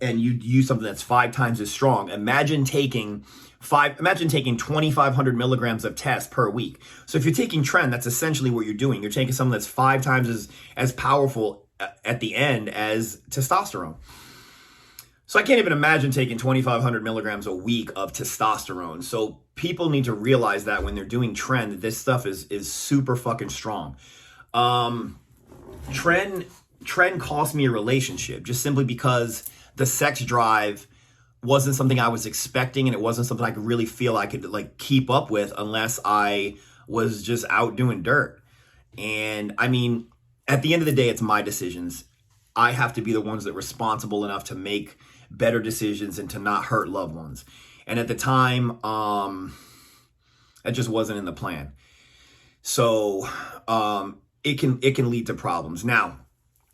and you use something that's 5 times as strong, imagine taking 2,500 milligrams of test per week. So if you're taking tren, that's essentially what you're doing. You're taking something that's 5 times as powerful at the end as testosterone. So I can't even imagine taking 2,500 milligrams a week of testosterone. So people need to realize that when they're doing tren, that this stuff is super fucking strong. Tren cost me a relationship just simply because the sex drive wasn't something I was expecting, and it wasn't something I could really feel I could like keep up with unless I was just out doing dirt. And I mean, at the end of the day, it's my decisions. I have to be the ones that are responsible enough to make better decisions and to not hurt loved ones. And at the time, that just wasn't in the plan. So it can lead to problems. Now,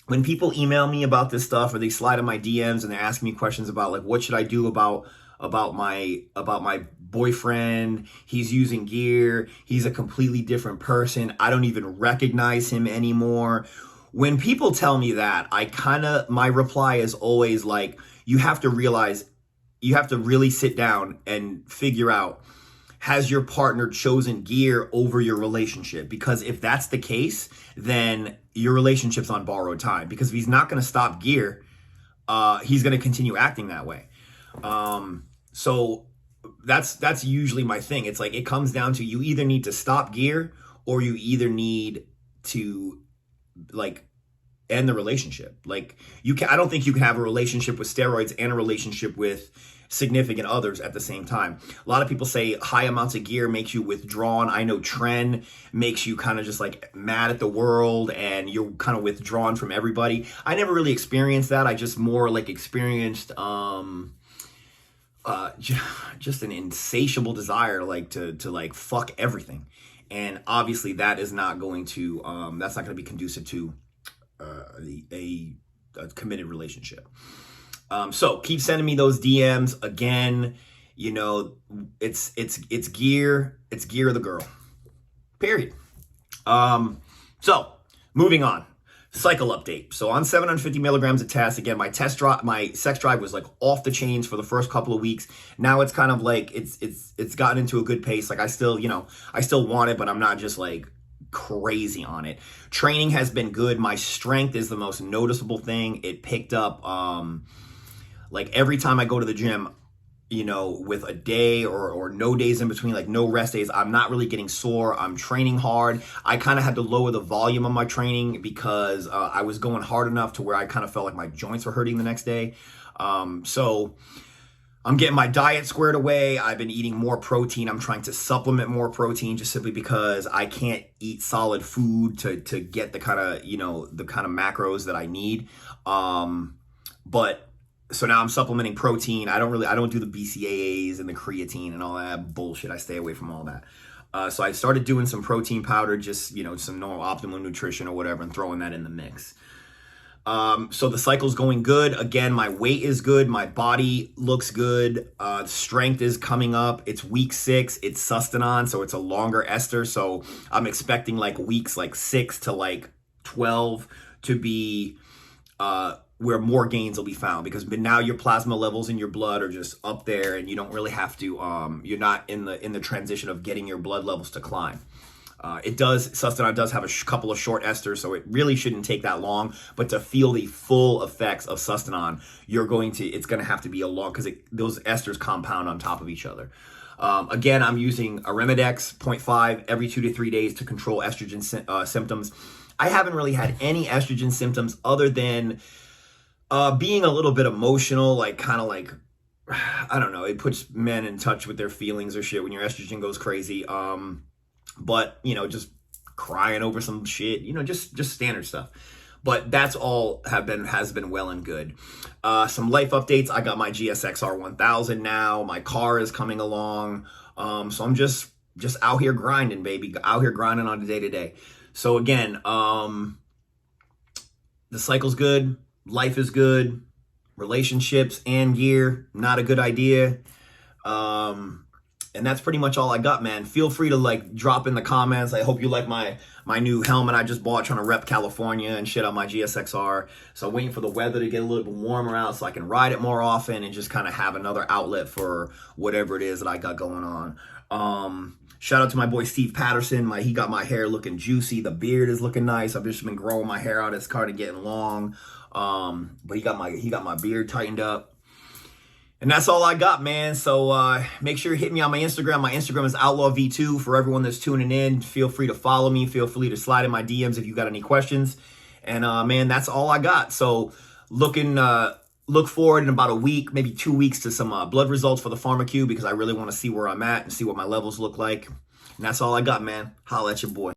when people email me about this stuff, or they slide in my DMs and they're asking me questions about like, what should I do about my boyfriend? He's using gear. He's a completely different person. I don't even recognize him anymore. When people tell me that, my reply is always like, you have to realize, you have to really sit down and figure out, has your partner chosen gear over your relationship? Because if that's the case, then your relationship's on borrowed time. Because if he's not going to stop gear, he's going to continue acting that way. So that's usually my thing. It's like, it comes down to, you either need to stop gear, or you either need to like end the relationship. Like, I don't think you can have a relationship with steroids and a relationship with significant others at the same time. A lot of people say high amounts of gear makes you withdrawn. I know tren makes you kind of just like mad at the world, and you're kind of withdrawn from everybody. I never really experienced that. I just more like experienced just an insatiable desire like to like fuck everything. And obviously that is not going to that's not going to be conducive to a committed relationship. So keep sending me those DMs. Again, you know, it's gear of the girl, period. So moving on, cycle update. So on 750 milligrams of test, again, my sex drive was like off the chains for the first couple of weeks. Now it's kind of like, it's gotten into a good pace. Like I still want it, but I'm not just like crazy on it. Training has been good. My strength is the most noticeable thing. It picked up, like every time I go to the gym, you know, with a day or no days in between, like no rest days, I'm not really getting sore. I'm training hard. I kind of had to lower the volume of my training because I was going hard enough to where I kind of felt like my joints were hurting the next day. So I'm getting my diet squared away. I've been eating more protein. I'm trying to supplement more protein just simply because I can't eat solid food to get the kind of, you know, the kind of macros that I need. So now I'm supplementing protein. I don't do the BCAAs and the creatine and all that bullshit. I stay away from all that. So I started doing some protein powder, just, you know, some normal optimal nutrition or whatever, and throwing that in the mix. So the cycle's going good. Again, my weight is good. My body looks good. Strength is coming up. It's week 6. It's sustanon, so it's a longer ester. So I'm expecting like weeks like 6 to like 12 to be where more gains will be found, because now your plasma levels in your blood are just up there, and you don't really have to. You're not in the transition of getting your blood levels to climb. Sustanon does have a couple of short esters, so it really shouldn't take that long. But to feel the full effects of sustanon, it's going to have to be a long, because those esters compound on top of each other. Again, I'm using Arimidex 0.5 every 2 to 3 days to control estrogen symptoms. I haven't really had any estrogen symptoms other than being a little bit emotional, like kind of like, I don't know, it puts men in touch with their feelings or shit when your estrogen goes crazy. But, you know, just crying over some shit, you know, just standard stuff. But that's all has been well and good. Some life updates. I got my GSX-R 1000 now. My car is coming along. So I'm just out here grinding, baby. Out here grinding on a day-to-day. So again, the cycle's good. Life is good. Relationships and gear, not a good idea. And that's pretty much all I got, man. Feel free to like drop in the comments. I hope you like my new helmet I just bought trying to rep California and shit on my GSXR. So I'm waiting for the weather to get a little bit warmer out so I can ride it more often and just kind of have another outlet for whatever it is that I got going on. Shout out to my boy Steve Patterson. He got my hair looking juicy. The beard is looking nice. I've just been growing my hair out. It's kind of getting long. But he got my beard tightened up. And that's all I got, man. So make sure you hit me on my Instagram. My Instagram is OutlawV2. For everyone that's tuning in, feel free to follow me. Feel free to slide in my DMs if you got any questions. And man, that's all I got. So look forward in about a week, maybe 2 weeks, to some blood results for the PharmaQO, because I really want to see where I'm at and see what my levels look like. And that's all I got, man. Holla at your boy.